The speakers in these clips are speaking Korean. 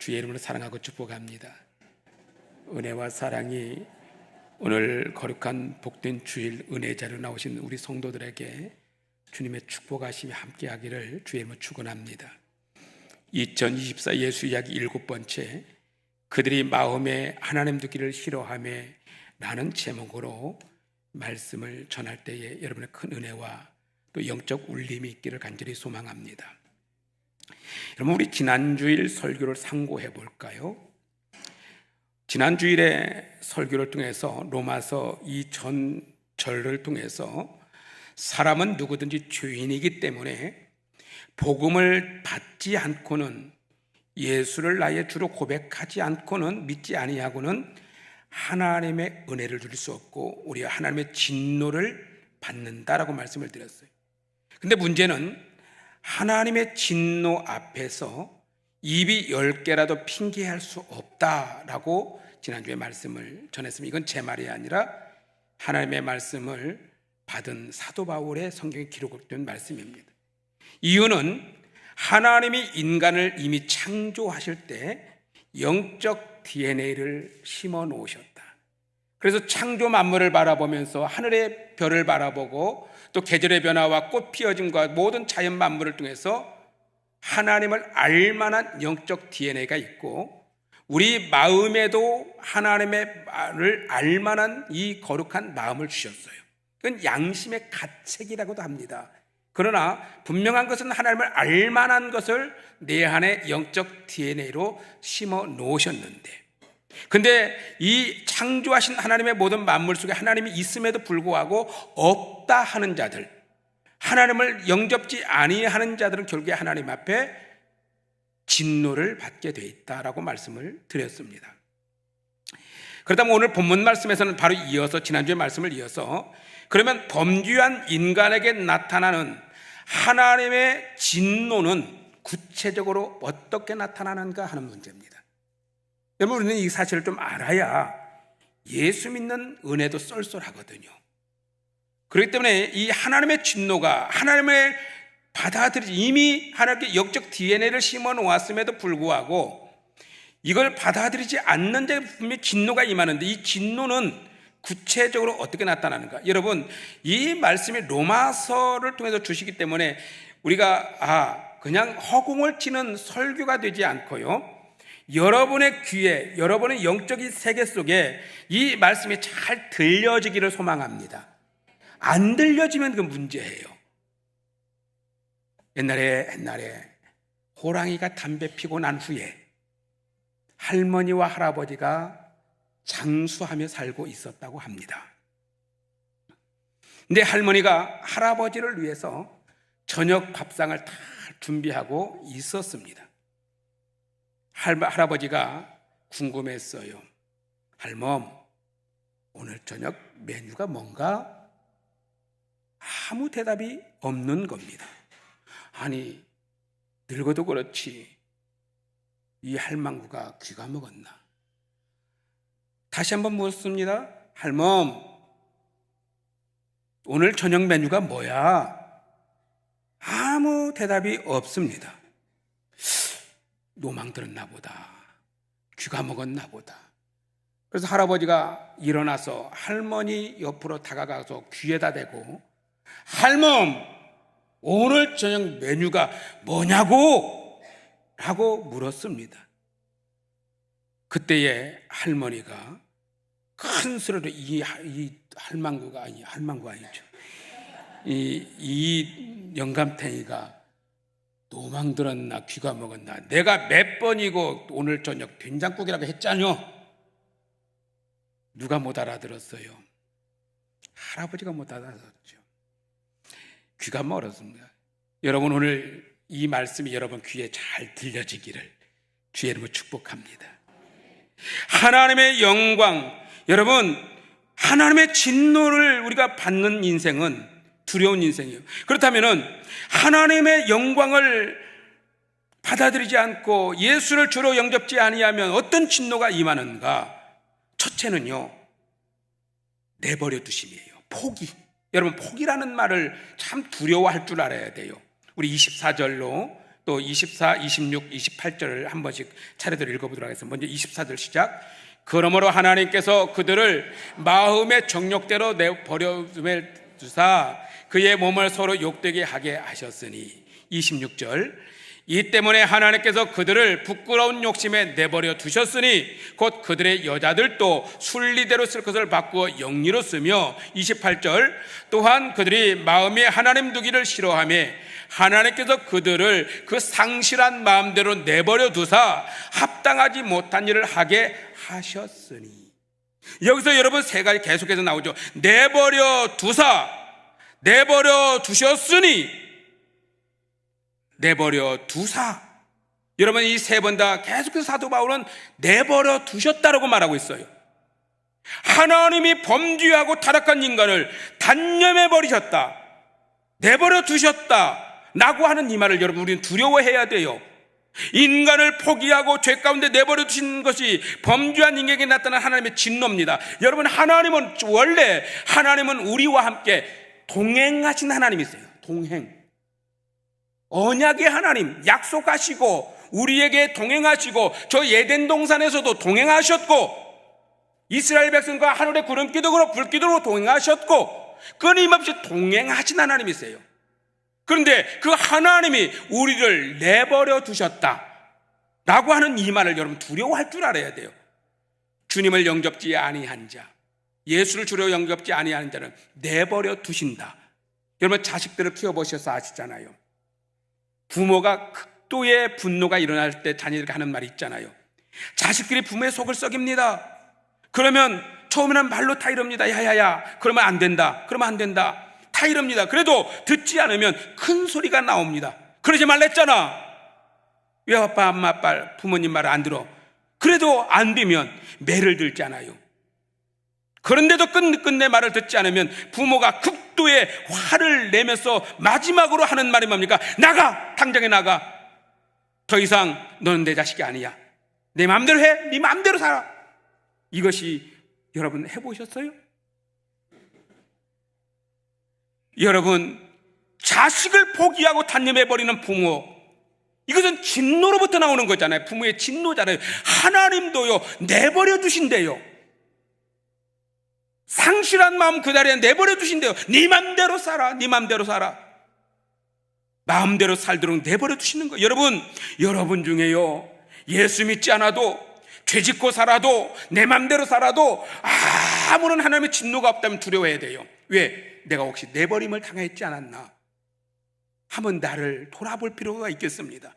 주의 이름으로 사랑하고 축복합니다. 은혜와 사랑이 오늘 거룩한 복된 주일 은혜 자리로 나오신 우리 성도들에게 주님의 축복하심이 함께하기를 주의 이름으로 축원합니다. 2024 예수 이야기 7번째, 그들이 마음에 하나님 두기를 싫어하며 라는 제목으로 말씀을 전할 때에 여러분의 큰 은혜와 또 영적 울림이 있기를 간절히 소망합니다. 여러분, 우리 지난주일 설교를 상고해 볼까요? 지난주일의 설교를 통해서 로마서 이 전절을 통해서 사람은 누구든지 죄인이기 때문에 복음을 받지 않고는, 예수를 나의 주로 고백하지 않고는, 믿지 아니하고는 하나님의 은혜를 누릴 수 없고 우리가 하나님의 진노를 받는다라고 말씀을 드렸어요. 근데 문제는 하나님의 진노 앞에서 입이 10개라도 핑계할 수 없다라고 지난주에 말씀을 전했습니다. 이건 제 말이 아니라 하나님의 말씀을 받은 사도 바울의 성경에 기록된 말씀입니다. 이유는 하나님이 인간을 이미 창조하실 때 영적 DNA를 심어 놓으셨다. 그래서 창조 만물을 바라보면서 하늘의 별을 바라보고 또 계절의 변화와 꽃 피어짐과 모든 자연 만물을 통해서 하나님을 알만한 영적 DNA가 있고, 우리 마음에도 하나님의 말을 알만한 이 거룩한 마음을 주셨어요. 그건 양심의 가책이라고도 합니다. 그러나 분명한 것은 하나님을 알만한 것을 내 안에 영적 DNA로 심어 놓으셨는데, 근데 이 창조하신 하나님의 모든 만물 속에 하나님이 있음에도 불구하고 없다 하는 자들, 하나님을 영접지 아니하는 자들은 결국에 하나님 앞에 진노를 받게 돼 있다라고 말씀을 드렸습니다. 그렇다면 오늘 본문 말씀에서는 바로 이어서 지난주의 말씀을 이어서, 그러면 범죄한 인간에게 나타나는 하나님의 진노는 구체적으로 어떻게 나타나는가 하는 문제입니다. 여러분, 우리는 이 사실을 좀 알아야 예수 믿는 은혜도 쏠쏠하거든요. 그렇기 때문에 이 하나님의 진노가, 하나님의 받아들이지, 이미 하나님께 영적 DNA를 심어 놓았음에도 불구하고 이걸 받아들이지 않는 자에 분명히 진노가 임하는데, 이 진노는 구체적으로 어떻게 나타나는가? 여러분, 이 말씀이 로마서를 통해서 주시기 때문에 우리가 그냥 허공을 치는 설교가 되지 않고요, 여러분의 귀에, 여러분의 영적인 세계 속에 이 말씀이 잘 들려지기를 소망합니다. 안 들려지면 그 문제예요. 옛날에 호랑이가 담배 피고 난 후에 할머니와 할아버지가 장수하며 살고 있었다고 합니다. 근데 할머니가 할아버지를 위해서 저녁 밥상을 다 준비하고 있었습니다. 할아버지가 궁금했어요. 할멈, 오늘 저녁 메뉴가 뭔가? 아무 대답이 없는 겁니다. 아니, 늙어도 그렇지 이 할망구가 귀가 먹었나? 다시 한번 묻습니다. 할멈, 오늘 저녁 메뉴가 뭐야? 아무 대답이 없습니다. 노망 들었나 보다, 귀가 먹었나 보다. 그래서 할아버지가 일어나서 할머니 옆으로 다가가서 귀에다 대고, 할멈, 오늘 저녁 메뉴가 뭐냐고? 라고 물었습니다. 그때에 할머니가 큰 소리로 이 할망구가 아니죠. 이 영감탱이가 노망 들었나 귀가 먹었나, 내가 몇 번이고 오늘 저녁 된장국이라고 했잖요. 누가 못 알아들었어요? 할아버지가 못 알아들었죠. 귀가 멀었습니다. 여러분, 오늘 이 말씀이 여러분 귀에 잘 들려지기를 주의 이름으로 축복합니다. 하나님의 영광, 여러분, 하나님의 진노를 우리가 받는 인생은 두려운 인생이에요. 그렇다면은 하나님의 영광을 받아들이지 않고 예수를 주로 영접지 아니하면 어떤 진노가 임하는가? 첫째는요, 내버려 두심이에요. 포기. 여러분, 포기라는 말을 참 두려워할 줄 알아야 돼요. 우리 24절로 또 24, 26, 28절을 한 번씩 차례대로 읽어보도록 하겠습니다. 먼저 24절 시작. 그러므로 하나님께서 그들을 마음의 정욕대로 내버려둠에 두사 그의 몸을 서로 욕되게 하게 하셨으니. 26절. 이 때문에 하나님께서 그들을 부끄러운 욕심에 내버려 두셨으니 곧 그들의 여자들도 순리대로 쓸 것을 바꾸어 영리로 쓰며. 28절. 또한 그들이 마음에 하나님 두기를 싫어하며 하나님께서 그들을 그 상실한 마음대로 내버려 두사 합당하지 못한 일을 하게 하셨으니. 여기서 여러분 세 가지 계속해서 나오죠. 내버려 두사, 내버려 두셨으니, 내버려 두사. 여러분 이 세 번 다 계속해서 사도 바울은 내버려 두셨다라고 말하고 있어요. 하나님이 범죄하고 타락한 인간을 단념해 버리셨다, 내버려 두셨다 라고 하는 이 말을 여러분 우리는 두려워해야 돼요. 인간을 포기하고 죄 가운데 내버려 두신 것이 범죄한 인간에게 나타난 하나님의 진노입니다. 여러분 하나님은 원래 하나님은 우리와 함께 동행하신 하나님이세요. 동행, 언약의 하나님, 약속하시고 우리에게 동행하시고 저 에덴 동산에서도 동행하셨고 이스라엘 백성과 하늘의 구름 기둥으로 불 기둥으로 동행하셨고 끊임없이 동행하신 하나님이세요. 그런데 그 하나님이 우리를 내버려 두셨다 라고 하는 이 말을 여러분 두려워할 줄 알아야 돼요. 주님을 영접지 아니한 자, 예수를 주로 영접지 아니하는 자는 내버려 두신다. 여러분 자식들을 키워보셔서 아시잖아요. 부모가 극도의 분노가 일어날 때 자녀들에게 하는 말이 있잖아요. 자식들이 부모의 속을 썩입니다. 그러면 처음에는 말로 타이릅니다. 야야야, 그러면 안 된다, 그러면 안 된다, 타이릅니다. 그래도 듣지 않으면 큰 소리가 나옵니다. 그러지 말랬잖아. 왜 아빠, 엄마, 아빠, 부모님 말을 안 들어? 그래도 안 되면 매를 들잖아요. 그런데도 끝내 말을 듣지 않으면 부모가 극도의 화를 내면서 마지막으로 하는 말이 뭡니까? 나가! 당장에 나가! 더 이상 너는 내 자식이 아니야. 내 마음대로 해! 네 마음대로 살아! 이것이 여러분 해보셨어요? 여러분 자식을 포기하고 단념해버리는 부모, 이것은 진노로부터 나오는 거잖아요. 부모의 진노잖아요. 하나님도요 내버려 두신대요. 상실한 마음 그 자리에 내버려 두신대요. 네 맘대로 살아, 네 맘대로 살아. 마음대로 살도록 내버려 두시는 거예요. 여러분 중에요 예수 믿지 않아도 죄짓고 살아도 내 맘대로 살아도 아무런 하나님의 진노가 없다면 두려워해야 돼요. 왜? 내가 혹시 내버림을 당했지 않았나 한번 나를 돌아볼 필요가 있겠습니다.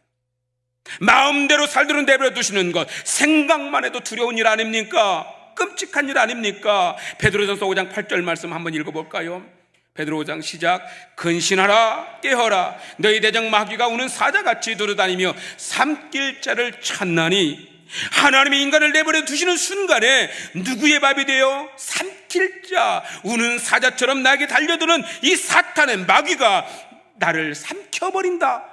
마음대로 살도록 내버려 두시는 것, 생각만 해도 두려운 일 아닙니까? 끔찍한 일 아닙니까? 베드로전서 5장 8절 말씀 한번 읽어볼까요? 베드로 5장 시작. 근신하라, 깨어라, 너희 대적 마귀가 우는 사자같이 돌아다니며 삼킬 자를 찾나니. 하나님이 인간을 내버려 두시는 순간에 누구의 밥이 되어? 삼킬 자, 우는 사자처럼 나에게 달려드는 이 사탄의 마귀가 나를 삼켜버린다.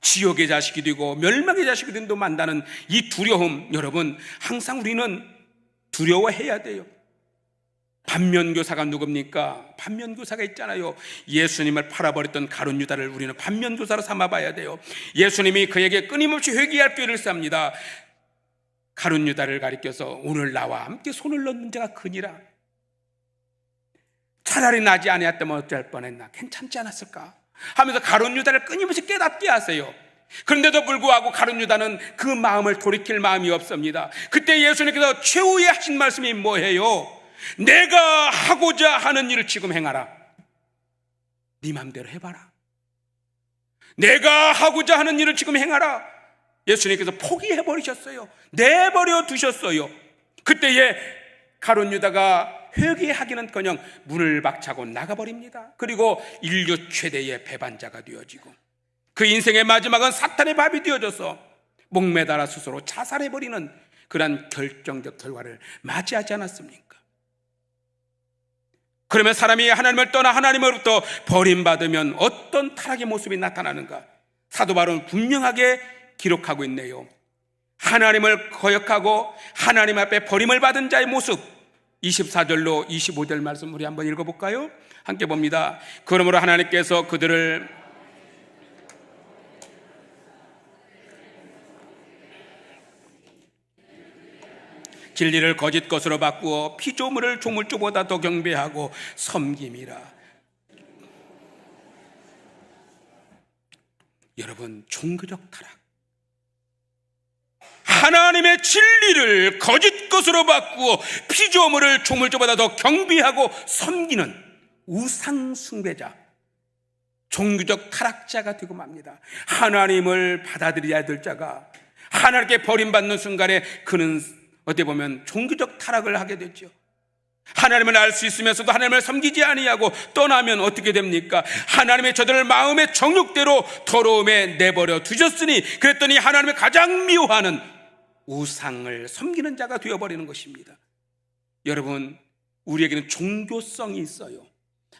지옥의 자식이 되고 멸망의 자식이 된도 만다는 이 두려움, 여러분 항상 우리는 두려워해야 돼요. 반면교사가 누굽니까? 반면교사가 있잖아요. 예수님을 팔아버렸던 가룟 유다를 우리는 반면교사로 삼아봐야 돼요. 예수님이 그에게 끊임없이 회개할 기회를 쌉니다. 가룟 유다를 가리켜서 오늘 나와 함께 손을 넣는 자가 크니라. 차라리 나지 아니었다면 어찌할 뻔했나, 괜찮지 않았을까 하면서 가룟 유다를 끊임없이 깨닫게 하세요. 그런데도 불구하고 가룟 유다는 그 마음을 돌이킬 마음이 없습니다. 그때 예수님께서 최후에 하신 말씀이 뭐예요? 내가 하고자 하는 일을 지금 행하라. 네 맘대로 해봐라. 내가 하고자 하는 일을 지금 행하라. 예수님께서 포기해버리셨어요. 내버려 두셨어요. 그때에 가룟 유다가 회개하기는커녕 문을 박차고 나가버립니다. 그리고 인류 최대의 배반자가 되어지고 그 인생의 마지막은 사탄의 밥이 되어져서 목매달아 스스로 자살해버리는 그러한 결정적 결과를 맞이하지 않았습니까? 그러면 사람이 하나님을 떠나 하나님으로부터 버림받으면 어떤 타락의 모습이 나타나는가? 사도 바울은 분명하게 기록하고 있네요. 하나님을 거역하고 하나님 앞에 버림을 받은 자의 모습, 24절로 25절 말씀 우리 한번 읽어볼까요? 함께 봅니다. 그러므로 하나님께서 그들을 진리를 거짓 것으로 바꾸어 피조물을 조물주보다 더 경배하고 섬김이라. 여러분, 종교적 타락, 하나님의 진리를 거짓 것으로 바꾸어 피조물을 조물주보다 더 경배하고 섬기는 우상 숭배자, 종교적 타락자가 되고 맙니다. 하나님을 받아들여야 될 자가 하나님께 버림받는 순간에 그는 어떻게 보면 종교적 타락을 하게 되죠. 하나님을 알 수 있으면서도 하나님을 섬기지 아니하고 떠나면 어떻게 됩니까? 하나님의 저들을 마음의 정욕대로 더러움에 내버려 두셨으니, 그랬더니 하나님의 가장 미워하는 우상을 섬기는 자가 되어버리는 것입니다. 여러분, 우리에게는 종교성이 있어요.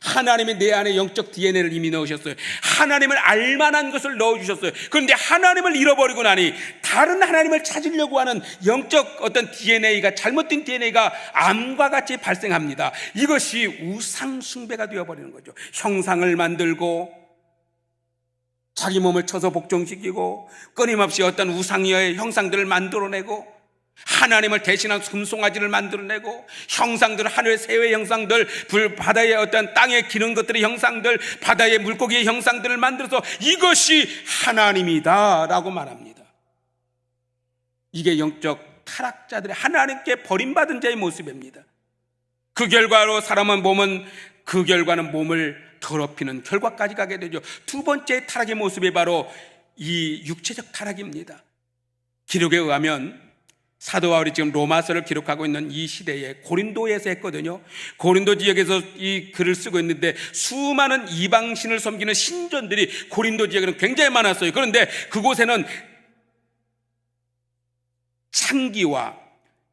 하나님이 내 안에 영적 DNA를 이미 넣으셨어요. 하나님을 알만한 것을 넣어주셨어요. 그런데 하나님을 잃어버리고 나니 다른 하나님을 찾으려고 하는 영적 어떤 DNA가, 잘못된 DNA가 암과 같이 발생합니다. 이것이 우상 숭배가 되어버리는 거죠. 형상을 만들고 자기 몸을 쳐서 복종시키고 끊임없이 어떤 우상의 형상들을 만들어내고 하나님을 대신한 금송아지를 만들어내고 형상들, 하늘의 새의 형상들, 바다의 어떤 땅에 기는 것들의 형상들, 바다의 물고기의 형상들을 만들어서 이것이 하나님이다 라고 말합니다. 이게 영적 타락자들의, 하나님께 버림받은 자의 모습입니다. 그 결과로 사람은 그 결과는 몸을 더럽히는 결과까지 가게 되죠. 두 번째 타락의 모습이 바로 이 육체적 타락입니다. 기록에 의하면 사도 바울이 지금 로마서를 기록하고 있는 이 시대에 고린도에서 했거든요. 고린도 지역에서 이 글을 쓰고 있는데 수많은 이방신을 섬기는 신전들이 고린도 지역에는 굉장히 많았어요. 그런데 그곳에는 창기와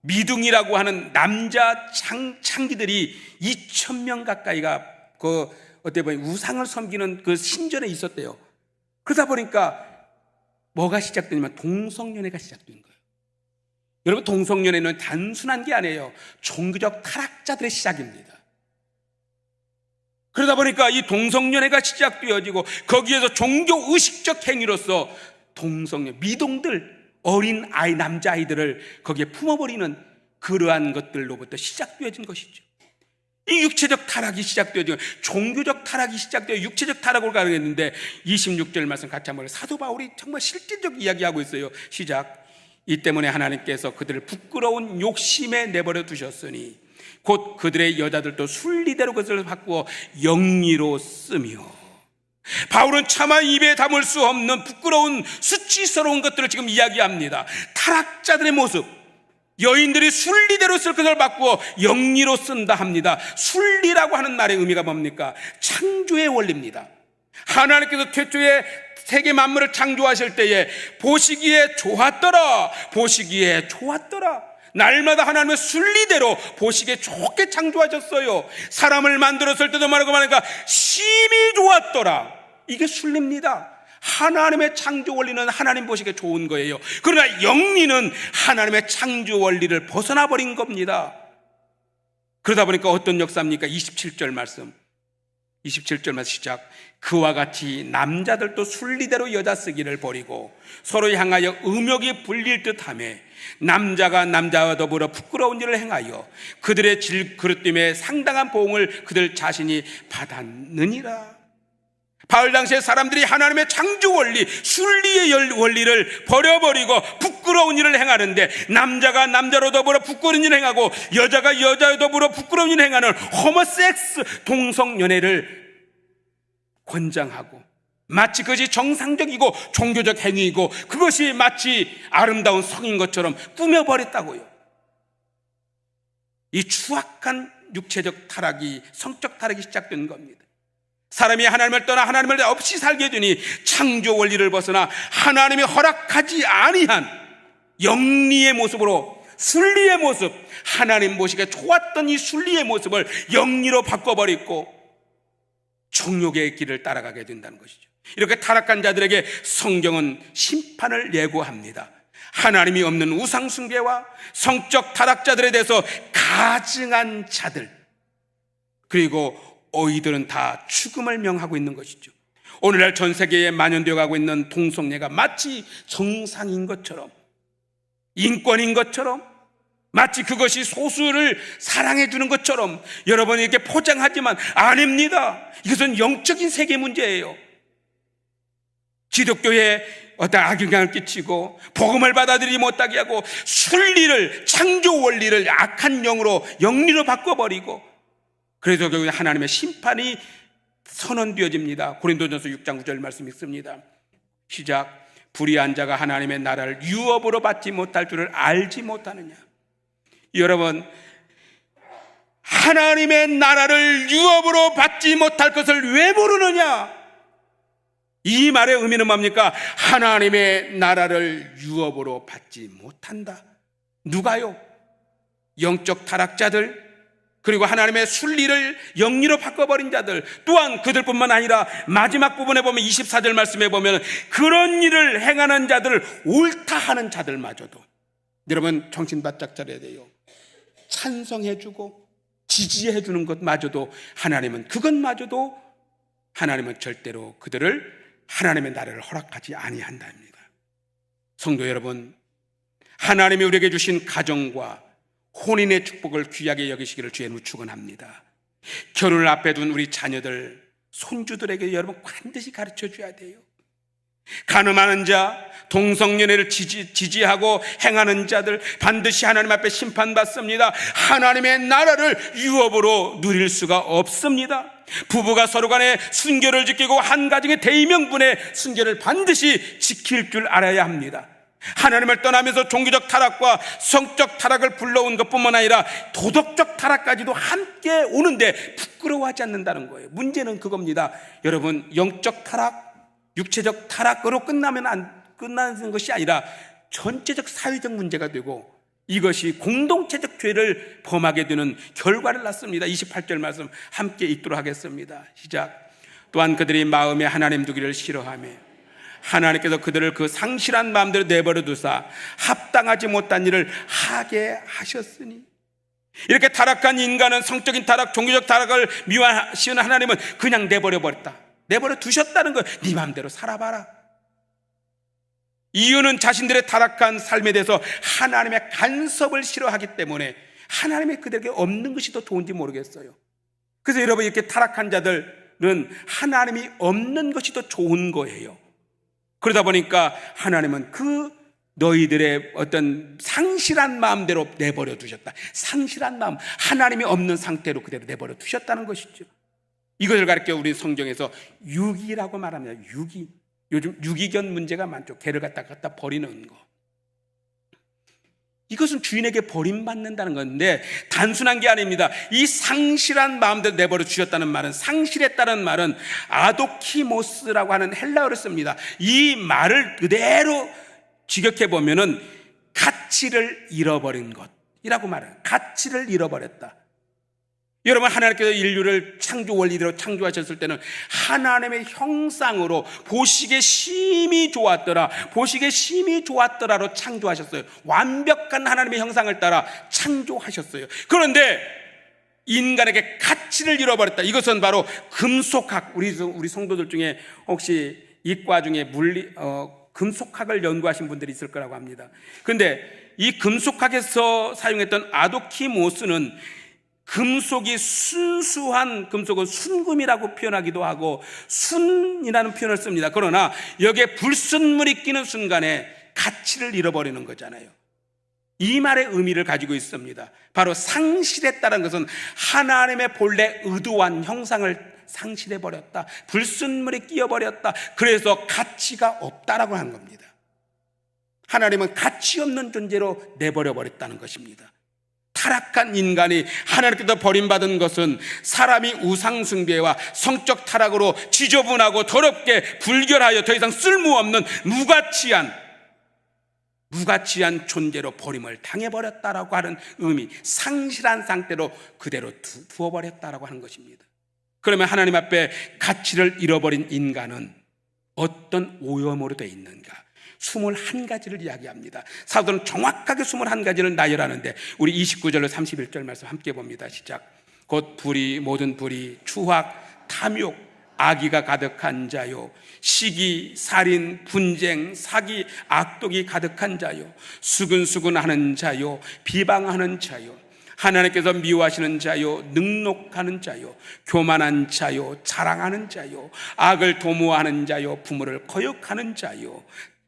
미둥이라고 하는 남자 창기들이 2,000명 가까이가 어떻게 보면 우상을 섬기는 그 신전에 있었대요. 그러다 보니까 뭐가 시작되냐면 동성연애가 시작된 거예요. 여러분, 동성연애는 단순한 게 아니에요. 종교적 타락자들의 시작입니다. 그러다 보니까 이 동성연애가 시작되어지고 거기에서 종교의식적 행위로서 미동들, 어린 아이, 남자아이들을 거기에 품어버리는 그러한 것들로부터 시작되어진 것이죠. 이 육체적 타락이 시작되어지고 종교적 타락이 시작되어 육체적 타락으로 가는데 26절 말씀 같이 한번 사도 바울이 정말 실질적 이야기하고 있어요. 시작. 이 때문에 하나님께서 그들을 부끄러운 욕심에 내버려 두셨으니 곧 그들의 여자들도 순리대로 그것을 바꾸어 영리로 쓰며. 바울은 차마 입에 담을 수 없는 부끄러운 수치스러운 것들을 지금 이야기합니다. 타락자들의 모습, 여인들이 순리대로 쓸 것을 바꾸어 영리로 쓴다 합니다. 순리라고 하는 말의 의미가 뭡니까? 창조의 원리입니다. 하나님께서 최초에 세계 만물을 창조하실 때에 보시기에 좋았더라, 보시기에 좋았더라. 날마다 하나님의 순리대로 보시기에 좋게 창조하셨어요. 사람을 만들었을 때도 말하고 말하니까 심히 좋았더라. 이게 순리입니다. 하나님의 창조 원리는 하나님 보시기에 좋은 거예요. 그러나 영리는 하나님의 창조 원리를 벗어나 버린 겁니다. 그러다 보니까 어떤 역사입니까? 27절 말씀 시작. 그와 같이 남자들도 순리대로 여자 쓰기를 버리고 서로 향하여 음욕이 불릴 듯하며 남자가 남자와 더불어 부끄러운 일을 행하여 그들의 질그릇됨에 상당한 보응을 그들 자신이 받았느니라. 바울 당시에 사람들이 하나님의 창조 원리, 순리의 원리를 버려버리고 부끄러운 일을 행하는데, 남자가 남자로 더불어 부끄러운 일을 행하고 여자가 여자로 더불어 부끄러운 일을 행하는 호모섹스, 동성연애를 권장하고 마치 그것이 정상적이고 종교적 행위이고 그것이 마치 아름다운 성인 것처럼 꾸며버렸다고요. 이 추악한 육체적 타락이, 성적 타락이 시작된 겁니다. 사람이 하나님을 떠나 하나님을 없이 살게 되니 창조 원리를 벗어나 하나님이 허락하지 아니한 영리의 모습으로, 순리의 모습, 하나님 보시기에 좋았던 이 순리의 모습을 영리로 바꿔버리고 정욕의 길을 따라가게 된다는 것이죠. 이렇게 타락한 자들에게 성경은 심판을 예고합니다. 하나님이 없는 우상 숭배와 성적 타락자들에 대해서 가증한 자들, 그리고 어이들은 다 죽음을 명하고 있는 것이죠. 오늘날 전 세계에 만연되어 가고 있는 동성애가 마치 정상인 것처럼, 인권인 것처럼, 마치 그것이 소수를 사랑해 주는 것처럼 여러분이 이렇게 포장하지만 아닙니다. 이것은 영적인 세계 문제예요. 기독교에 어떤 악영향을 끼치고 복음을 받아들이지 못하게 하고 순리를, 창조 원리를 악한 영리로 바꿔버리고, 그래서 결국 하나님의 심판이 선언되어집니다. 고린도전서 6장 9절 말씀이 있습니다. 시작. 불의한 자가 하나님의 나라를 유업으로 받지 못할 줄을 알지 못하느냐. 여러분, 하나님의 나라를 유업으로 받지 못할 것을 왜 모르느냐? 이 말의 의미는 뭡니까? 하나님의 나라를 유업으로 받지 못한다. 누가요? 영적 타락자들, 그리고 하나님의 순리를 영리로 바꿔버린 자들, 또한 그들뿐만 아니라 마지막 부분에 보면 24절 말씀에 보면 그런 일을 행하는 자들을 옳다 하는 자들마저도, 여러분 정신 바짝 차려야 돼요. 찬성해주고 지지해주는 것마저도 그것마저도 하나님은 절대로 그들을 하나님의 나라를 허락하지 아니한답니다. 성도 여러분, 하나님이 우리에게 주신 가정과 혼인의 축복을 귀하게 여기시기를 주의 이름으로 축원합니다. 결혼을 앞에 둔 우리 자녀들, 손주들에게 여러분 반드시 가르쳐 줘야 돼요. 간음하는 자, 동성연애를 지지하고 행하는 자들 반드시 하나님 앞에 심판받습니다. 하나님의 나라를 유업으로 누릴 수가 없습니다. 부부가 서로 간에 순결을 지키고 한 가정의 대의명분의 순결을 반드시 지킬 줄 알아야 합니다. 하나님을 떠나면서 종교적 타락과 성적 타락을 불러온 것뿐만 아니라 도덕적 타락까지도 함께 오는데 부끄러워하지 않는다는 거예요. 문제는 그겁니다. 여러분, 영적 타락, 육체적 타락으로 끝나는 것이 아니라 전체적 사회적 문제가 되고 이것이 공동체적 죄를 범하게 되는 결과를 낳습니다. 28절 말씀 함께 읽도록 하겠습니다. 시작. 또한 그들이 마음에 하나님 두기를 싫어하며 하나님께서 그들을 그 상실한 마음대로 내버려 두사 합당하지 못한 일을 하게 하셨으니. 이렇게 타락한 인간은 성적인 타락, 종교적 타락을 미워하시는 하나님은 그냥 내버려 두셨다는 거예요. 네 마음대로 살아봐라. 이유는 자신들의 타락한 삶에 대해서 하나님의 간섭을 싫어하기 때문에 하나님의 그들에게 없는 것이 더 좋은지 모르겠어요. 그래서 여러분, 이렇게 타락한 자들은 하나님이 없는 것이 더 좋은 거예요. 그러다 보니까 하나님은 그 너희들의 어떤 상실한 마음대로 내버려 두셨다. 상실한 마음, 하나님이 없는 상태로 그대로 내버려 두셨다는 것이죠. 이것을 가르쳐 우리 성경에서 유기라고 말합니다. 유기. 요즘 유기견 문제가 많죠. 개를 갖다 버리는 거. 이것은 주인에게 버림받는다는 건데 단순한 게 아닙니다. 이 상실한 마음대로 내버려 주셨다는 말은, 상실했다는 말은 아도키모스라고 하는 헬라어를 씁니다. 이 말을 그대로 직역해 보면은 가치를 잃어버린 것이라고 말해요. 가치를 잃어버렸다. 여러분, 하나님께서 인류를 창조 원리대로 창조하셨을 때는 하나님의 형상으로 보시기에 심히 좋았더라로 창조하셨어요. 완벽한 하나님의 형상을 따라 창조하셨어요. 그런데 인간에게 가치를 잃어버렸다. 이것은 바로 금속학, 우리 성도들 중에 혹시 이과 중에 금속학을 연구하신 분들이 있을 거라고 합니다. 그런데 이 금속학에서 사용했던 아도키모스는 금속이 순수한 금속은 순금이라고 표현하기도 하고 순이라는 표현을 씁니다. 그러나 여기에 불순물이 끼는 순간에 가치를 잃어버리는 거잖아요. 이 말의 의미를 가지고 있습니다. 바로 상실했다는 것은 하나님의 본래 의도한 형상을 상실해버렸다. 불순물이 끼어버렸다. 그래서 가치가 없다라고 하는 겁니다. 하나님은 가치 없는 존재로 내버려버렸다는 것입니다. 타락한 인간이 하나님께서 버림받은 것은 사람이 우상숭배와 성적 타락으로 지저분하고 더럽게 불결하여 더 이상 쓸모없는 무가치한 존재로 버림을 당해버렸다라고 하는 의미, 상실한 상태로 그대로 두어버렸다라고 하는 것입니다. 그러면 하나님 앞에 가치를 잃어버린 인간은 어떤 오염으로 되어 있는가? 21가지를 이야기합니다. 사도는 정확하게 21가지를 나열하는데 우리 29절로 31절 말씀 함께 봅니다. 시작. 곧 불의, 모든 불의, 추악, 탐욕, 악의가 가득한 자요, 시기, 살인, 분쟁, 사기, 악독이 가득한 자요, 수근수근하는 자요, 비방하는 자요, 하나님께서 미워하시는 자요, 능욕하는 자요, 교만한 자요, 자랑하는 자요, 악을 도모하는 자요, 부모를 거역하는 자요,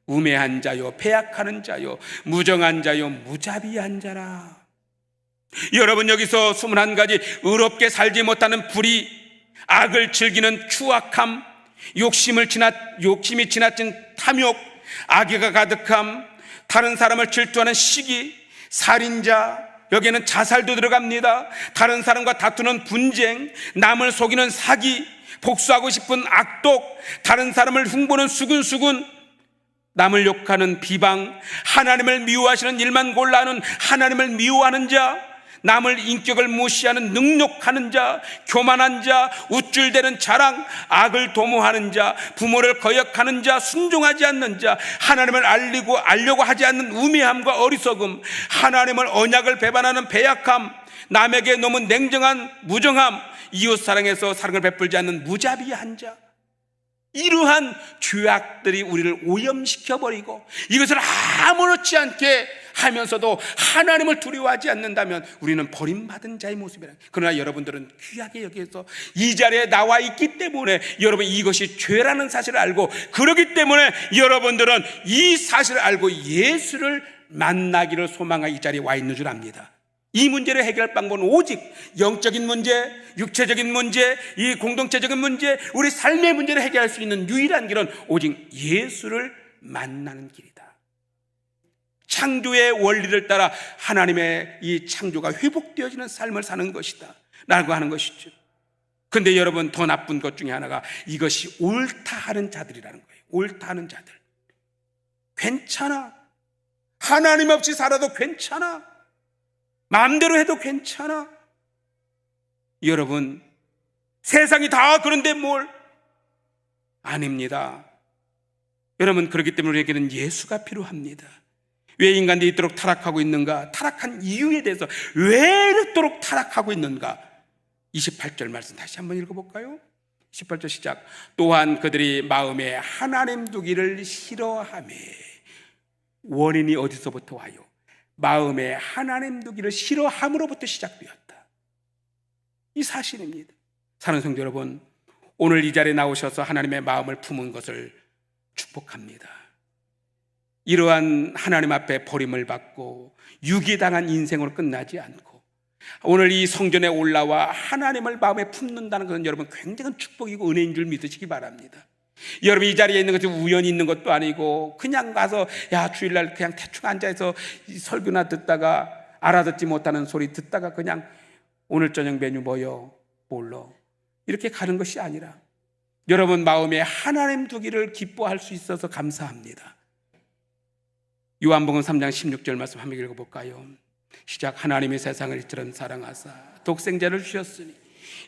우매한 자요, 배약하는 자요, 무정한 자요, 무자비한 자라. 여러분, 여기서 21가지 의롭게 살지 못하는 불의, 악을 즐기는 추악함, 욕심이 지나친 탐욕, 악의가 가득함, 다른 사람을 질투하는 시기, 살인자, 여기에는 자살도 들어갑니다. 다른 사람과 다투는 분쟁, 남을 속이는 사기, 복수하고 싶은 악독, 다른 사람을 흉보는 수근수근, 남을 욕하는 비방, 하나님을 미워하시는 일만 골라하는 하나님을 미워하는 자, 남을 인격을 무시하는 능욕하는 자, 교만한 자, 우쭐대는 자랑, 악을 도모하는 자, 부모를 거역하는 자, 순종하지 않는 자, 하나님을 알려고 하지 않는 우매함과 어리석음, 하나님을 언약을 배반하는 배약함, 남에게 너무 냉정한 무정함, 이웃사랑에서 사랑을 베풀지 않는 무자비한 자, 이러한 죄악들이 우리를 오염시켜버리고 이것을 아무렇지 않게 하면서도 하나님을 두려워하지 않는다면 우리는 버림받은 자의 모습이라. 그러나 여러분들은 귀하게 여기서 이 자리에 나와 있기 때문에 여러분 이것이 죄라는 사실을 알고, 그렇기 때문에 여러분들은 이 사실을 알고 예수를 만나기를 소망하여 이 자리에 와 있는 줄 압니다. 이 문제를 해결할 방법은 오직 영적인 문제, 육체적인 문제, 이 공동체적인 문제, 우리 삶의 문제를 해결할 수 있는 유일한 길은 오직 예수를 만나는 길이다. 창조의 원리를 따라 하나님의 이 창조가 회복되어지는 삶을 사는 것이다 라고 하는 것이죠. 그런데 여러분, 더 나쁜 것 중에 하나가 이것이 옳다 하는 자들이라는 거예요. 옳다 하는 자들. 괜찮아, 하나님 없이 살아도 괜찮아, 마음대로 해도 괜찮아. 여러분, 세상이 다 그런데 뭘? 아닙니다. 여러분, 그렇기 때문에 우리에게는 예수가 필요합니다. 왜 인간들이 이토록 타락하고 있는가? 타락한 이유에 대해서 왜 이토록 타락하고 있는가? 28절 말씀 다시 한번 읽어볼까요? 18절 시작. 또한 그들이 마음에 하나님 두기를 싫어하매. 원인이 어디서부터 와요? 마음에 하나님 두기를 싫어함으로부터 시작되었다. 이 사실입니다. 사랑하는 성도 여러분, 오늘 이 자리에 나오셔서 하나님의 마음을 품은 것을 축복합니다. 이러한 하나님 앞에 버림을 받고 유기당한 인생으로 끝나지 않고 오늘 이 성전에 올라와 하나님을 마음에 품는다는 것은 여러분 굉장한 축복이고 은혜인 줄 믿으시기 바랍니다. 여러분, 이 자리에 있는 것이 우연히 있는 것도 아니고 그냥 가서 주일날 그냥 대충 앉아서 설교나 듣다가 알아듣지 못하는 소리 듣다가 그냥 오늘 저녁 메뉴 뭐요? 몰라, 이렇게 가는 것이 아니라 여러분 마음에 하나님 두기를 기뻐할 수 있어서 감사합니다. 요한복음 3장 16절 말씀 한번 읽어볼까요? 시작. 하나님이 세상을 이처럼 사랑하사 독생자를 주셨으니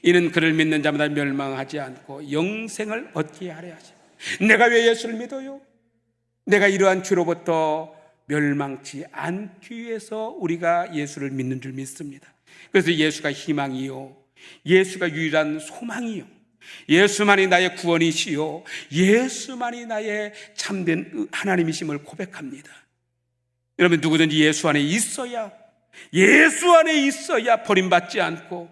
이는 그를 믿는 자마다 멸망하지 않고 영생을 얻게 하려 하시니. 내가 왜 예수를 믿어요? 내가 이러한 죄로부터 멸망치 않기 위해서 우리가 예수를 믿는 줄 믿습니다. 그래서 예수가 희망이요, 예수가 유일한 소망이요, 예수만이 나의 구원이시요, 예수만이 나의 참된 하나님이심을 고백합니다. 여러분, 누구든지 예수 안에 있어야, 예수 안에 있어야 버림받지 않고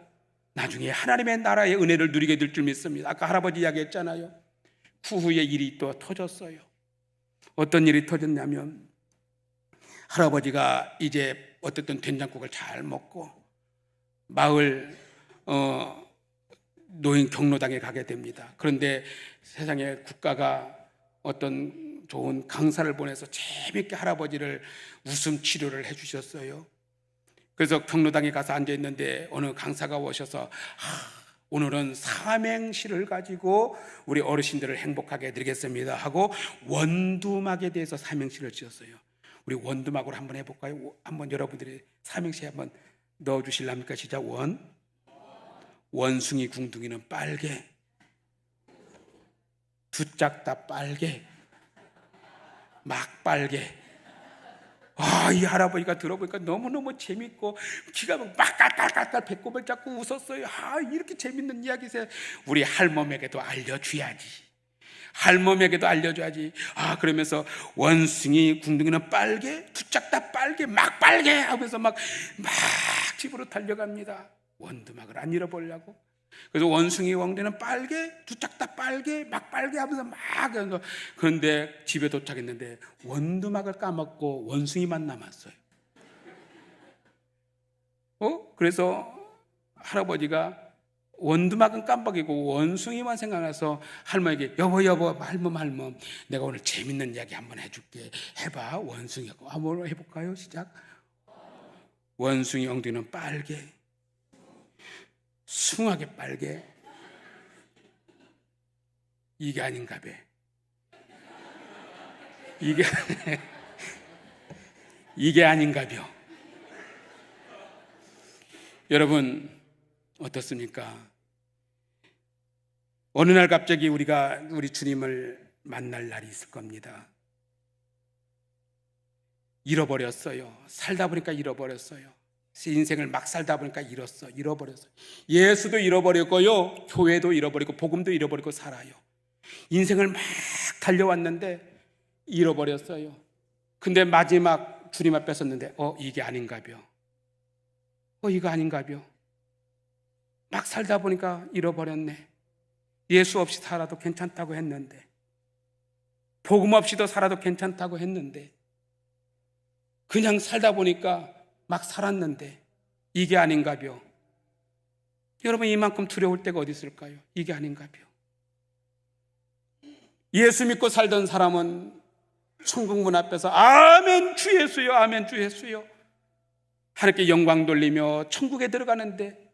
나중에 하나님의 나라의 은혜를 누리게 될 줄 믿습니다. 아까 할아버지 이야기했잖아요. 후후에 일이 또 터졌어요. 어떤 일이 터졌냐면 할아버지가 이제 어쨌든 된장국을 잘 먹고 마을 노인 경로당에 가게 됩니다. 그런데 세상에 국가가 어떤 좋은 강사를 보내서 재밌게 할아버지를 웃음 치료를 해주셨어요. 그래서 경로당에 가서 앉아있는데 어느 강사가 오셔서 오늘은 삼행시를 가지고 우리 어르신들을 행복하게 해드리겠습니다 하고 원두막에 대해서 삼행시를 지었어요. 우리 원두막으로 한번 해볼까요? 한번 여러분들이 삼행시 한번 넣어주실랍니까? 시작. 원숭이 궁둥이는 빨개, 두짝 다 빨개, 막 빨개, 이 할아버지가 들어보니까 너무너무 재밌고 기가 막 깔깔깔깔 배꼽을 잡고 웃었어요. 이렇게 재밌는 이야기세요. 우리 할멈에게도 알려줘야지. 할멈에게도 알려줘야지. 그러면서 원숭이 궁둥이는 빨개, 두 짝 다 빨개, 막 빨개 하면서 막 집으로 달려갑니다. 원두막을 안 잃어버리려고. 그래서 원숭이 왕대는 빨개, 두 짝 다 빨개, 막 빨개 하면서 막. 그런데 집에 도착했는데 원두막을 까먹고 원숭이만 남았어요. 그래서 할아버지가 원두막은 깜빡이고 원숭이만 생각나서 할머니에게 여보 할멈 내가 오늘 재밌는 이야기 한번 해줄게. 해봐. 원숭이하고 한번 해볼까요? 시작. 원숭이 엉덩이는 빨개, 숭하게 빨개. 이게 아닌가 봐. 이게 아닌가 봐. 여러분 어떻습니까? 어느 날 갑자기 우리 주님을 만날 날이 있을 겁니다. 잃어버렸어요. 살다 보니까 잃어버렸어요. 인생을 막 살다 보니까 잃어버렸어요. 예수도 잃어버렸고요, 교회도 잃어버리고 복음도 잃어버리고 살아요. 인생을 막 달려왔는데 잃어버렸어요. 근데 마지막 주님 앞에 섰는데 이게 아닌가벼. 이거 아닌가벼. 막 살다 보니까 잃어버렸네. 예수 없이 살아도 괜찮다고 했는데, 복음 없이도 살아도 괜찮다고 했는데, 그냥 살다 보니까 막 살았는데 이게 아닌가벼. 여러분 이만큼 두려울 때가 어디 있을까요? 이게 아닌가벼. 예수 믿고 살던 사람은 천국 문 앞에서 아멘 주 예수요, 아멘 주 예수요 하나님께 영광 돌리며 천국에 들어가는데,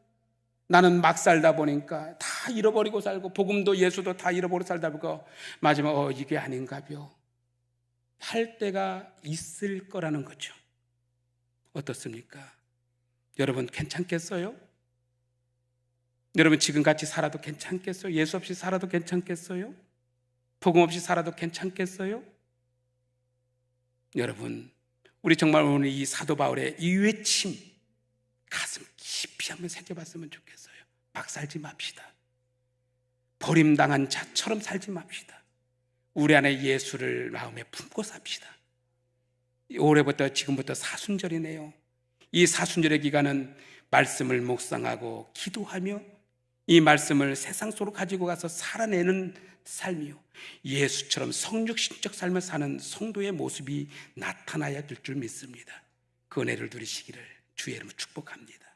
나는 막 살다 보니까 다 잃어버리고 살고 복음도 예수도 다 잃어버리고 살다 보니까 마지막 이게 아닌가벼 할 때가 있을 거라는 거죠. 어떻습니까? 여러분 괜찮겠어요? 여러분 지금같이 살아도 괜찮겠어요? 예수 없이 살아도 괜찮겠어요? 복음 없이 살아도 괜찮겠어요? 여러분 우리 정말 오늘 이 사도 바울의 이 외침 가슴 깊이 한번 새겨봤으면 좋겠어요. 막 살지 맙시다. 버림당한 자처럼 살지 맙시다. 우리 안에 예수를 마음에 품고 삽시다. 올해부터 지금부터 사순절이네요. 이 사순절의 기간은 말씀을 묵상하고 기도하며 이 말씀을 세상 속으로 가지고 가서 살아내는 삶이요, 예수처럼 성육신적 삶을 사는 성도의 모습이 나타나야 될 줄 믿습니다. 그 은혜를 누리시기를 주의 이름으로 축복합니다.